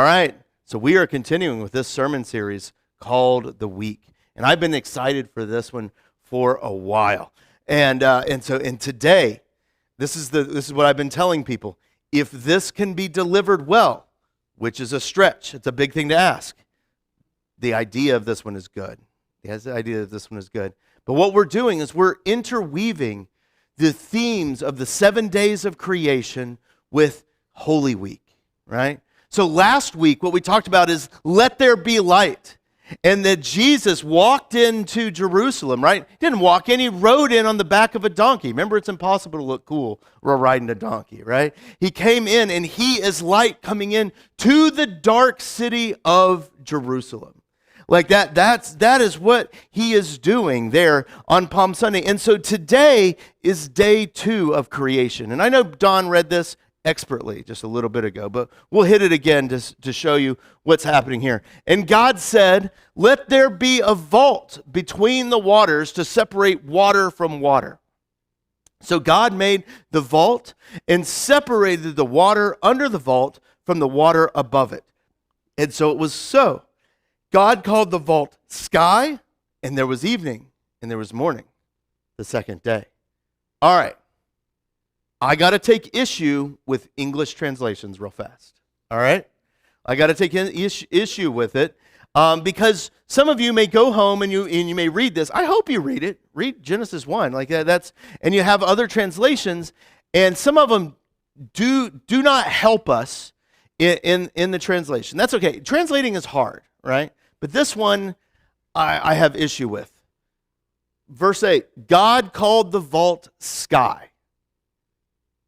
All right, so we are continuing with this sermon series called The Week. And I've been excited for this one for a while. And today, this is what I've been telling people. If this can be delivered well, which is a stretch, it's a big thing to ask, the idea of this one is good. The idea of this one is good. But what we're doing is we're interweaving the themes of the 7 days of creation with Holy Week, right? So last week, what we talked about is let there be light. And that Jesus walked into Jerusalem, right? He didn't walk in, he rode in on the back of a donkey. Remember, it's impossible to look cool while riding a donkey, right? He came in and he is light coming in to the dark city of Jerusalem. Like that is what he is doing there on Palm Sunday. And so today is day 2 of creation. And I know Don read this expertly just a little bit ago, but we'll hit it again to show you what's happening here. And God said, let there be a vault between the waters to separate water from water. So God made the vault and separated the water under the vault from the water above it. And so it was so. God called the vault sky, and there was evening, and there was morning, the second day. All right. I got to take issue with English translations real fast, all right? I got to take issue with it because some of you may go home and you may read this. I hope you read it. Read Genesis 1. Like that's, and you have other translations, and some of them do not help us in the translation. That's okay. Translating is hard, right? But this one I have issue with. Verse 8, God called the vault sky.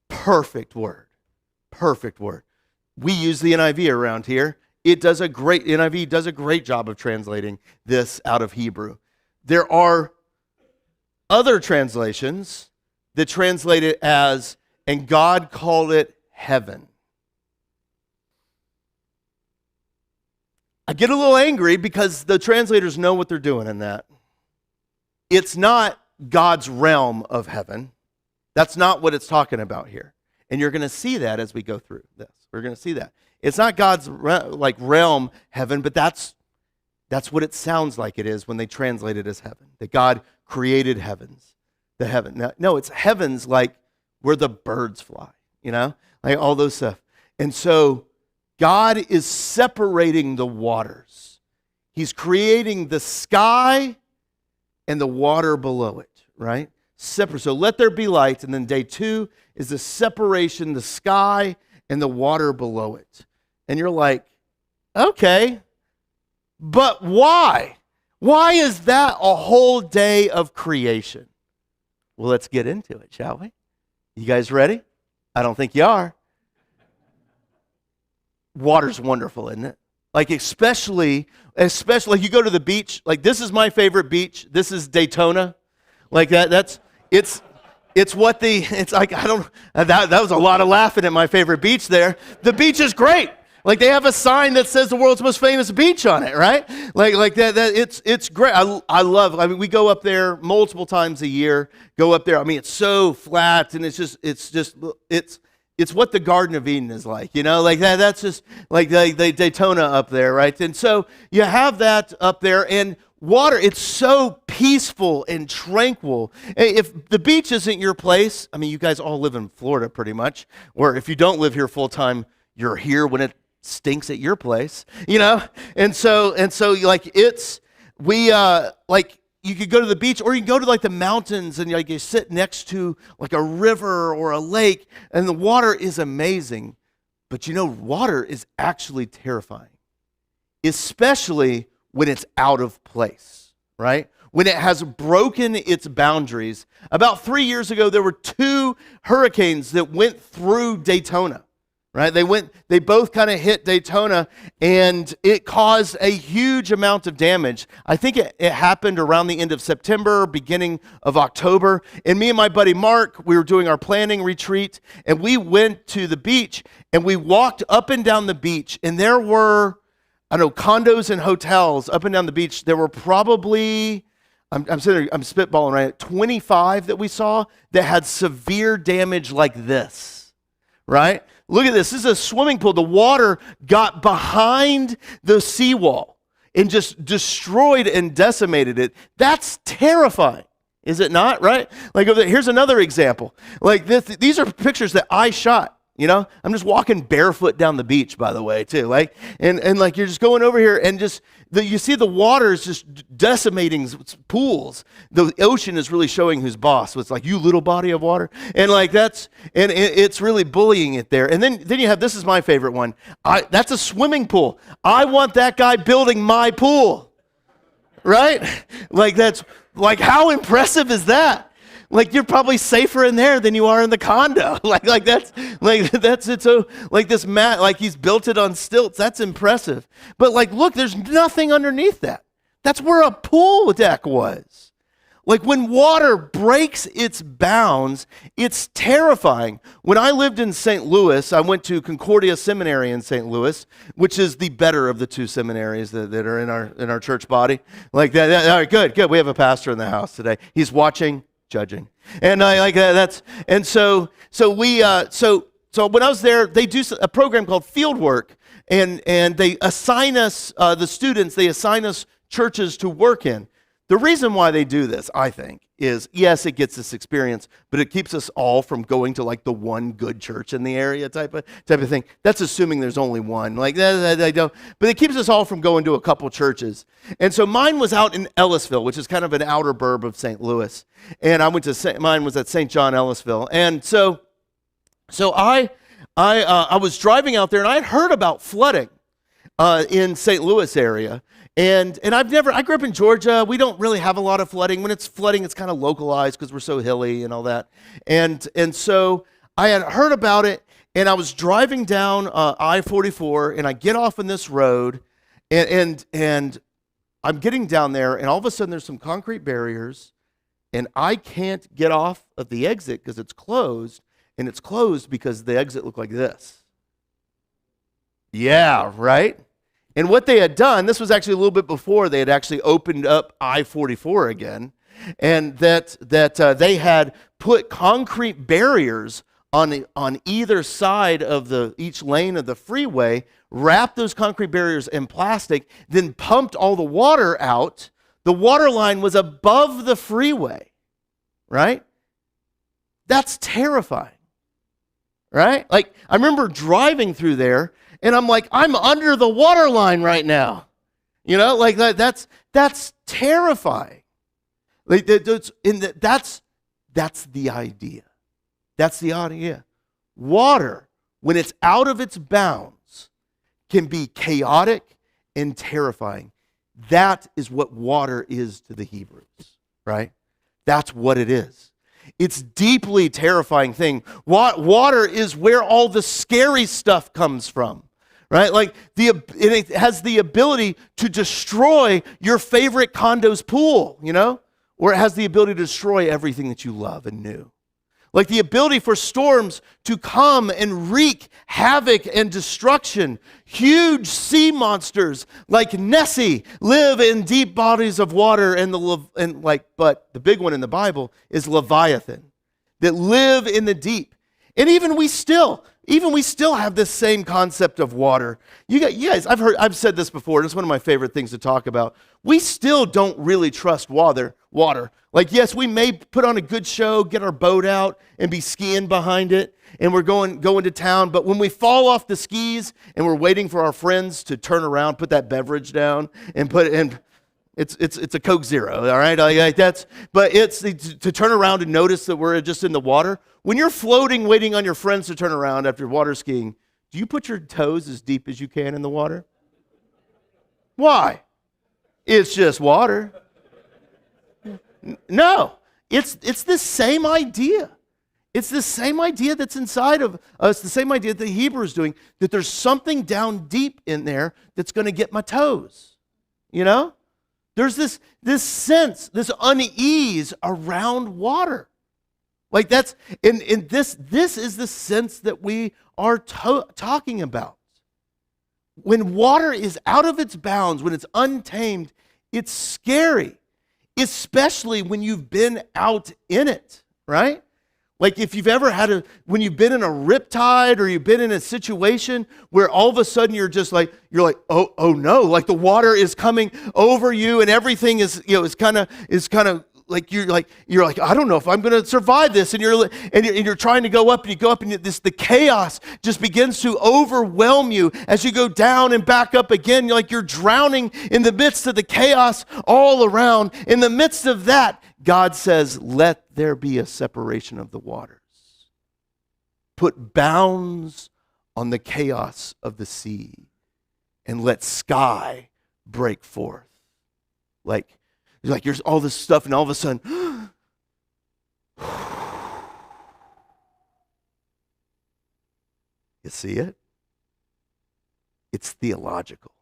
Perfect word. Perfect word. We use the NIV around here. NIV does a great job of translating this out of Hebrew. There are other translations that translate it as, and God called it heaven. I get a little angry because the translators know what they're doing in that. It's not God's realm of heaven. That's not what it's talking about here. And you're going to see that as we go through this. We're going to see that. It's not God's realm heaven, but that's what it sounds like it is when they translate it as heaven. That God created heavens. The heaven. No, it's heavens like where the birds fly, like all those stuff. And so God is separating the waters. He's creating the sky and the water below it, right? Separate. So let there be light, and then day 2 is the separation, the sky and the water below it. And you're like, okay, but why? Why is that a whole day of creation? Well, let's get into it, shall we? You guys ready? I don't think you are. Water's wonderful, isn't it? Like especially like you go to the beach, like this is my favorite beach. This is Daytona. Like that, it's like, that was a lot of laughing at my favorite beach there. The beach is great. Like they have a sign that says the world's most famous beach on it, right? Like that it's great. I mean, we go up there multiple times a year, go up there. I mean, it's so flat and it's what the Garden of Eden is like, like that's just like the Daytona up there, right? And so you have that up there, and water, it's so peaceful and tranquil. If the beach isn't your place, I mean, you guys all live in Florida pretty much, or if you don't live here full time, you're here when it stinks at your place, And so like you could go to the beach, or you can go to like the mountains and like you sit next to like a river or a lake, and the water is amazing. But water is actually terrifying, especially when it's out of place, right? When it has broken its boundaries. About 3 years ago, there were 2 hurricanes that went through Daytona, right? They both kind of hit Daytona, and it caused a huge amount of damage. I think it happened around the end of September, beginning of October. And me and my buddy Mark, we were doing our planning retreat, and we went to the beach, and we walked up and down the beach, and there were, condos and hotels up and down the beach. There were probably, I'm spitballing, right? 25 that we saw that had severe damage like this, right? Look at this. This is a swimming pool. The water got behind the seawall and just destroyed and decimated it. That's terrifying, is it not, right? Like, here's another example. Like, these are pictures that I shot. You know, I'm just walking barefoot down the beach, by the way, too. Like, and like you're just going over here and just you see the water is just decimating pools. The ocean is really showing who's boss. So it's like, you little body of water, and like it's really bullying it there. And then you have, this is my favorite one. That's a swimming pool. I want that guy building my pool, right? Like, that's like, how impressive is that? Like, you're probably safer in there than you are in the condo. That's it. So like this mat, like he's built it on stilts. That's impressive. But like, look, there's nothing underneath that. That's where a pool deck was. Like, when water breaks its bounds, it's terrifying. When I lived in St. Louis, I went to Concordia Seminary in St. Louis, which is the better of the two seminaries that are in our church body. Like that. All right, good. We have a pastor in the house today. He's watching. Judging, and I like that. So when I was there, they do a program called Field Work, and they assign us the students. They assign us churches to work in. The reason why they do this, I think, is yes, it gets this experience, but it keeps us all from going to like the one good church in the area type of thing. That's assuming there's only one. Like that, I don't. But it keeps us all from going to a couple churches. And so mine was out in Ellisville, which is kind of an outer burb of St. Louis. And I went to mine was at St. John Ellisville. And so I was driving out there, and I had heard about flooding in St. Louis area. And I grew up in Georgia. We don't really have a lot of flooding. When it's flooding, it's kind of localized because we're so hilly and all that. And so I had heard about it, and I was driving down I-44, and I get off on this road, and I'm getting down there, and all of a sudden there's some concrete barriers, and I can't get off of the exit because it's closed, and it's closed because the exit looked like this. Yeah, right? And what they had done, this was actually a little bit before they had actually opened up I-44 again, and that they had put concrete barriers on either side of each lane of the freeway, wrapped those concrete barriers in plastic, then pumped all the water out. The water line was above the freeway, right? That's terrifying, right? Like, I remember driving through there, and I'm like, I'm under the water line right now. You know, like that's terrifying. Like that's the idea. That's the idea. Water, when it's out of its bounds, can be chaotic and terrifying. That is what water is to the Hebrews, right? That's what it is. It's deeply terrifying thing. Water is where all the scary stuff comes from. Right? Like it has the ability to destroy your favorite condo's pool, you know? Or it has the ability to destroy everything that you love and knew. Like the ability for storms to come and wreak havoc and destruction. Huge sea monsters like Nessie live in deep bodies of water, but the big one in the Bible is Leviathan, that live in the deep. And even we still have this same concept of water. You guys, I've said this before, and it's one of my favorite things to talk about. We still don't really trust water. Like, yes, we may put on a good show, get our boat out, and be skiing behind it, and we're going to town. But when we fall off the skis and we're waiting for our friends to turn around, put that beverage down, and it's a Coke Zero, all right? But it's to turn around and notice that we're just in the water. When you're floating, waiting on your friends to turn around after water skiing, do you put your toes as deep as you can in the water? Why? It's just water. No, it's the same idea. It's the same idea that's inside of us, the same idea that the Hebrew is doing, that there's something down deep in there that's going to get my toes, you know? There's this sense, this unease around water. Like this is the sense that we are talking about. When water is out of its bounds, when it's untamed, it's scary, especially when you've been out in it, right? Like if you've ever when you've been in a riptide or you've been in a situation where all of a sudden you're like, oh no, like the water is coming over you and everything is kind of like you're like, I don't know if I'm going to survive this, and you're trying to go up, and you go up, and the chaos just begins to overwhelm you as you go down and back up again. You're drowning in the midst of the chaos all around. In the midst of that, God says, let there be a separation of the waters. Put bounds on the chaos of the sea, and let sky break forth. Like there's all this stuff, and all of a sudden, you see it? It's theological.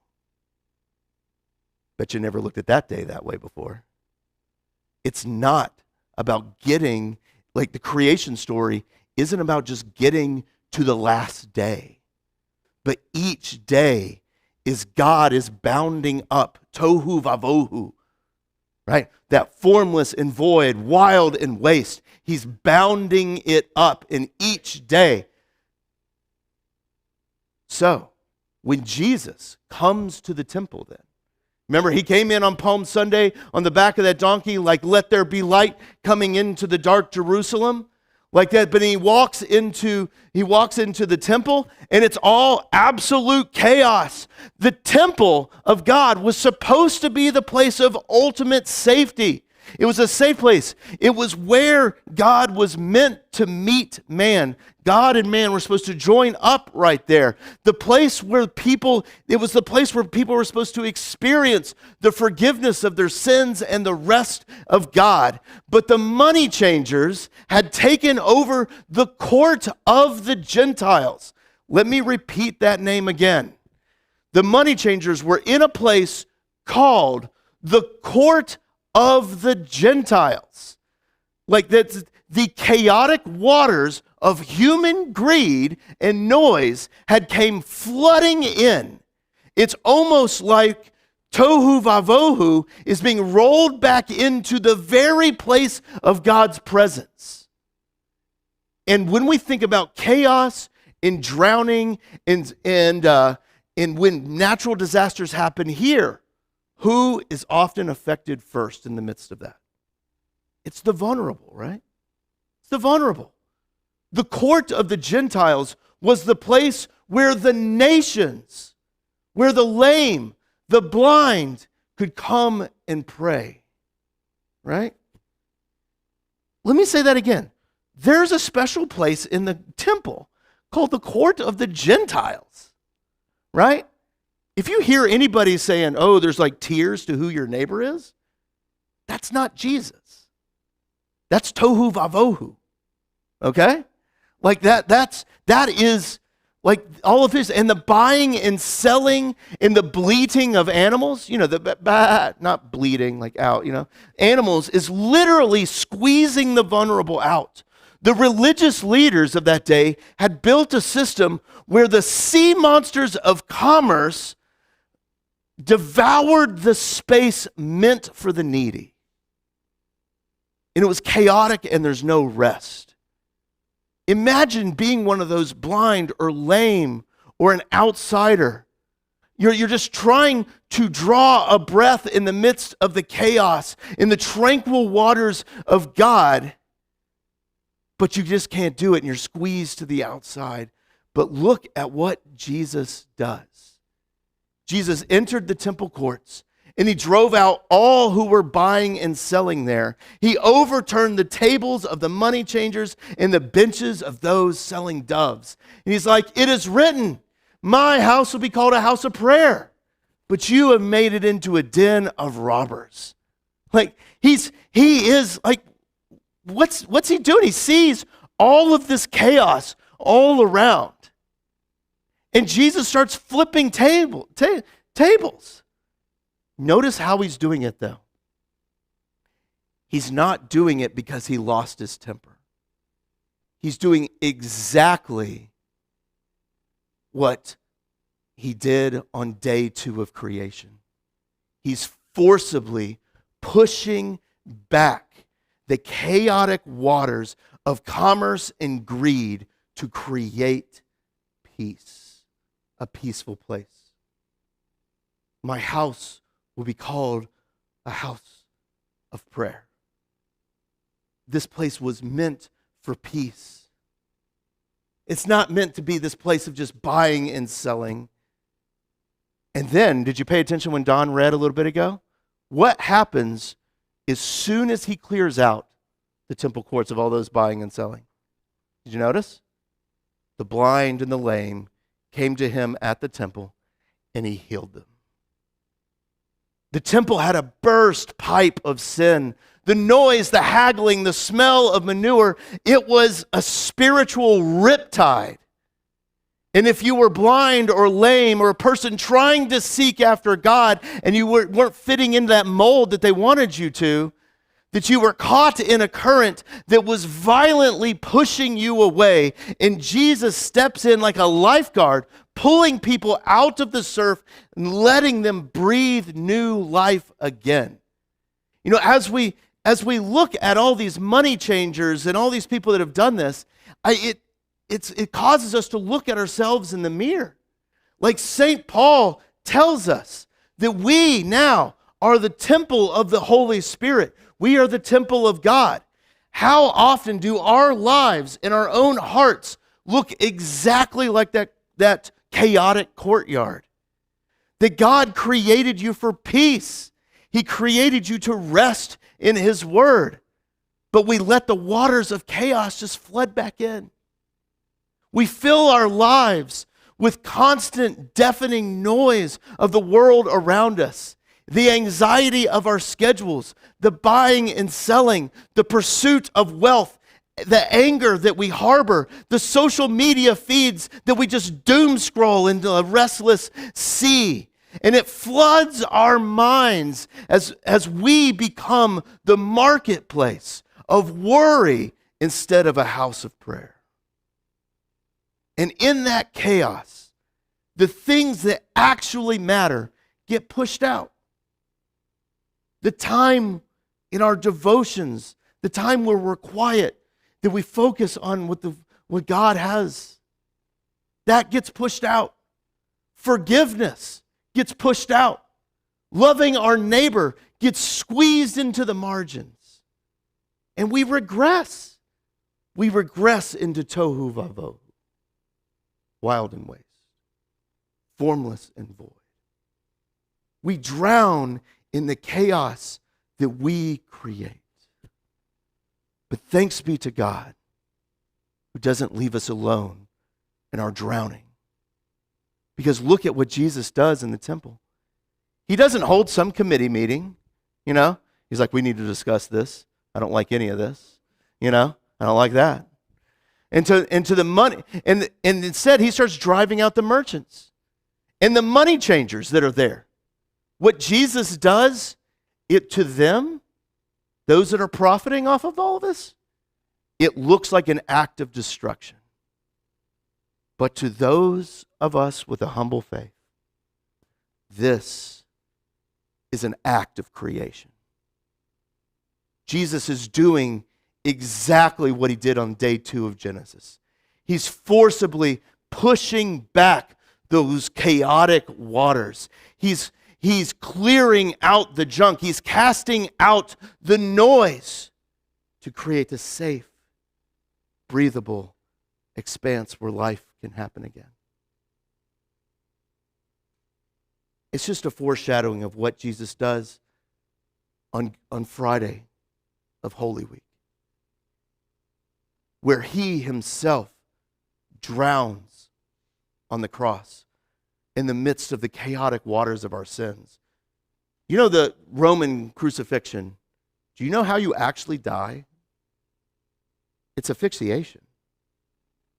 Bet you never looked at that day that way before. It's not about getting, like the creation story isn't about just getting to the last day. But each day God is bounding up, tohu vavohu, right? That formless and void, wild and waste. He's bounding it up in each day. So, when Jesus comes to the temple then, remember, he came in on Palm Sunday on the back of that donkey, like, let there be light coming into the dark Jerusalem, like that. But he walks into the temple, and it's all absolute chaos. The temple of God was supposed to be the place of ultimate safety. It was a safe place. It was where God was meant to meet man. God and man were supposed to join up right there. It was the place where people were supposed to experience the forgiveness of their sins and the rest of God. But the money changers had taken over the court of the Gentiles. Let me repeat that name again. The money changers were in a place called the court of the Gentiles. Like that's the chaotic waters of human greed and noise had came flooding in. It's almost like tohu vavohu is being rolled back into the very place of God's presence. And when we think about chaos and drowning and when natural disasters happen here, who is often affected first in the midst of that? It's the vulnerable, right? It's the vulnerable. The court of the Gentiles was the place where the nations, where the lame, the blind could come and pray, right? Let me say that again. There's a special place in the temple called the court of the Gentiles, right? If you hear anybody saying, oh, there's like tiers to who your neighbor is, that's not Jesus. That's tohu vavohu. Okay? Like that is like all of his, and the buying and selling and the bleating of animals, not bleeding like out, animals is literally squeezing the vulnerable out. The religious leaders of that day had built a system where the sea monsters of commerce devoured the space meant for the needy. And it was chaotic, and there's no rest. Imagine being one of those blind or lame or an outsider. You're just trying to draw a breath in the midst of the chaos, in the tranquil waters of God, but you just can't do it, and you're squeezed to the outside. But look at what Jesus does. Jesus entered the temple courts, and he drove out all who were buying and selling there. He overturned the tables of the money changers and the benches of those selling doves. And he's like, it is written, my house will be called a house of prayer, but you have made it into a den of robbers. Like he is like, what's he doing? He sees all of this chaos all around. And Jesus starts flipping tables. Notice how he's doing it, though. He's not doing it because he lost his temper. He's doing exactly what he did on day 2 of creation. He's forcibly pushing back the chaotic waters of commerce and greed to create peace, a peaceful place. My house will be called a house of prayer. This place was meant for peace. It's not meant to be this place of just buying and selling. And then, did you pay attention when Don read a little bit ago? What happens as soon as he clears out the temple courts of all those buying and selling? Did you notice? The blind and the lame came to him at the temple, and he healed them. The temple had a burst pipe of sin. The noise, the haggling, the smell of manure, it was a spiritual riptide. And if you were blind or lame or a person trying to seek after God and you weren't fitting into that mold that they wanted you to, that you were caught in a current that was violently pushing you away, and Jesus steps in like a lifeguard, pulling people out of the surf and letting them breathe new life again. You know, as we look at all these money changers and all these people that have done this, it causes us to look at ourselves in the mirror. Like St. Paul tells us that we now are the temple of the Holy Spirit. We are the temple of God. How often do our lives and our own hearts look exactly like that chaotic courtyard? That God created you for peace. He created you to rest in His Word. But we let the waters of chaos just flood back in. We fill our lives with constant deafening noise of the world around us. The anxiety of our schedules, the buying and selling, the pursuit of wealth, the anger that we harbor, the social media feeds that we just doom scroll into a restless sea. And it floods our minds as we become the marketplace of worry instead of a house of prayer. And in that chaos, the things that actually matter get pushed out. The time in our devotions, the time where we're quiet, that we focus on what God has, that gets pushed out. Forgiveness gets pushed out. Loving our neighbor gets squeezed into the margins. And we regress. We regress into tohu vavohu, wild and waste, formless and void. We drown in the chaos that we create. But thanks be to God who doesn't leave us alone in our drowning. Because look at what Jesus does in the temple. He doesn't hold some committee meeting, you know. He's like, we need to discuss this. I don't like any of this. You know, I don't like that. And to the money, and instead he starts driving out the merchants and the money changers that are there. What Jesus does, it to them, those that are profiting off of all of this, it looks like an act of destruction. But to those of us with a humble faith, this is an act of creation. Jesus is doing exactly what he did on day 2 of Genesis. He's forcibly pushing back those chaotic waters. He's clearing out the junk. He's casting out the noise to create a safe, breathable expanse where life can happen again. It's just a foreshadowing of what Jesus does on Friday of Holy Week, where he himself drowns on the cross in the midst of the chaotic waters of our sins. You know the Roman crucifixion, do you know how you actually die? It's asphyxiation.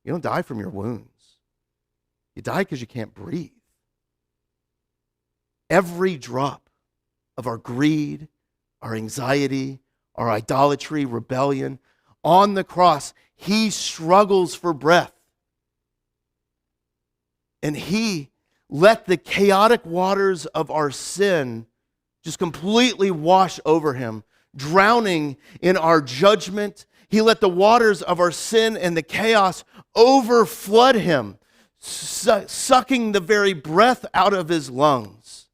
You don't die from your wounds. You die because you can't breathe. Every drop of our greed, our anxiety, our idolatry, rebellion, on the cross, he struggles for breath. And he let the chaotic waters of our sin just completely wash over him, drowning in our judgment. He let the waters of our sin and the chaos overflood him, sucking the very breath out of his lungs.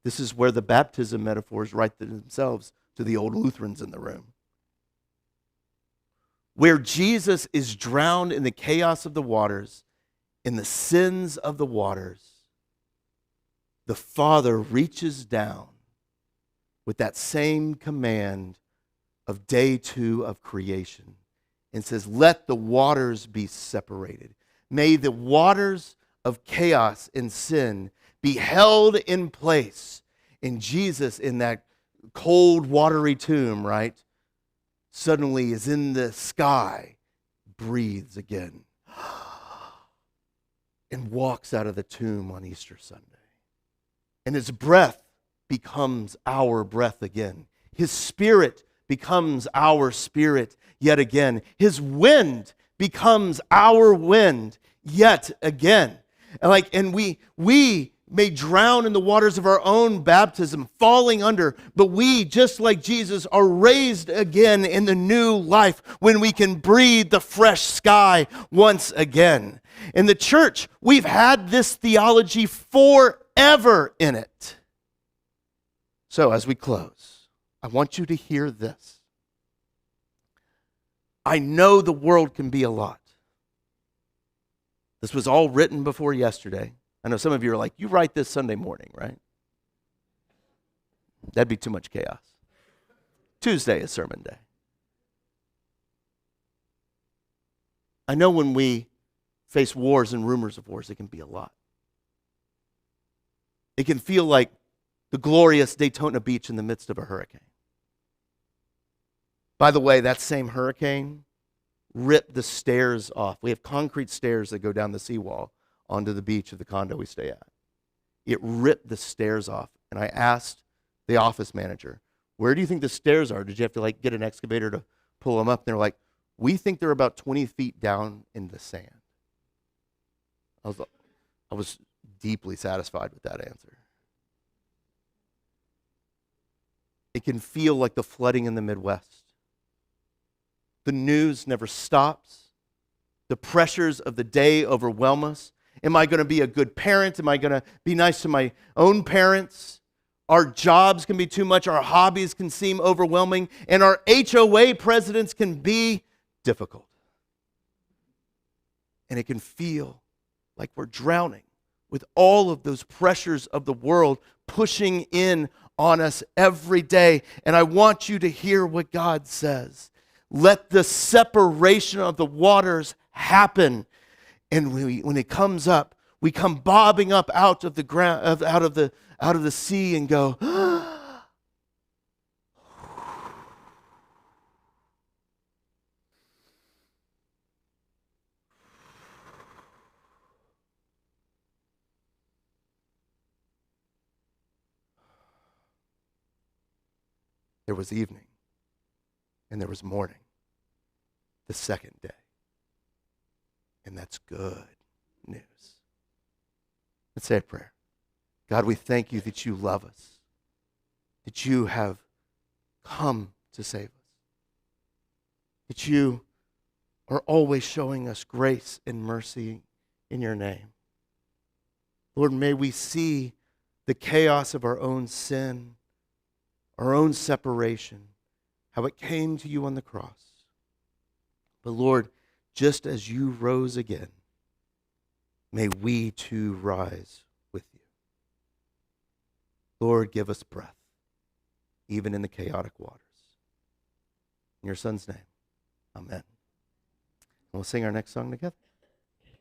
This is where the baptism metaphors write themselves to the old Lutherans in the room. Where Jesus is drowned in the chaos of the waters, in the sins of the waters, the Father reaches down with that same command of day 2 of creation and says, let the waters be separated. May the waters of chaos and sin be held in place. And Jesus, in that cold, watery tomb, right, suddenly is in the sky, breathes again, and walks out of the tomb on Easter Sunday. And his breath becomes our breath again. His spirit becomes our spirit yet again. His wind becomes our wind yet again. And we may drown in the waters of our own baptism, falling under, but we, just like Jesus, are raised again in the new life when we can breathe the fresh sky once again. In the church, we've had this theology forever in it. So as we close, I want you to hear this. I know the world can be a lot. This was all written before yesterday. I know some of you are like, you write this Sunday morning, right? That'd be too much chaos. Tuesday is sermon day. I know when we face wars and rumors of wars, it can be a lot. It can feel like the glorious Daytona Beach in the midst of a hurricane. By the way, that same hurricane ripped the stairs off. We have concrete stairs that go down the seawall onto the beach of the condo we stay at. It ripped the stairs off. And I asked the office manager, where do you think the stairs are? Did you have to get an excavator to pull them up? And they're like, we think they're about 20 feet down in the sand. I was deeply satisfied with that answer. It can feel like the flooding in the Midwest. The news never stops. The pressures of the day overwhelm us. Am I going to be a good parent? Am I going to be nice to my own parents? Our jobs can be too much. Our hobbies can seem overwhelming. And our HOA presidents can be difficult. And it can feel like we're drowning with all of those pressures of the world pushing in on us every day. And I want you to hear what God says. Let the separation of the waters happen. And when it comes up, we come bobbing up out of the ground, out of the sea, and go. There was evening, and there was morning, the second day. And that's good news. Let's say a prayer. God, we thank you that you love us, that you have come to save us, that you are always showing us grace and mercy in your name. Lord, may we see the chaos of our own sin, our own separation, how it came to you on the cross. But Lord, just as you rose again, may we too rise with you. Lord, give us breath, even in the chaotic waters. In your Son's name, amen. And we'll sing our next song together.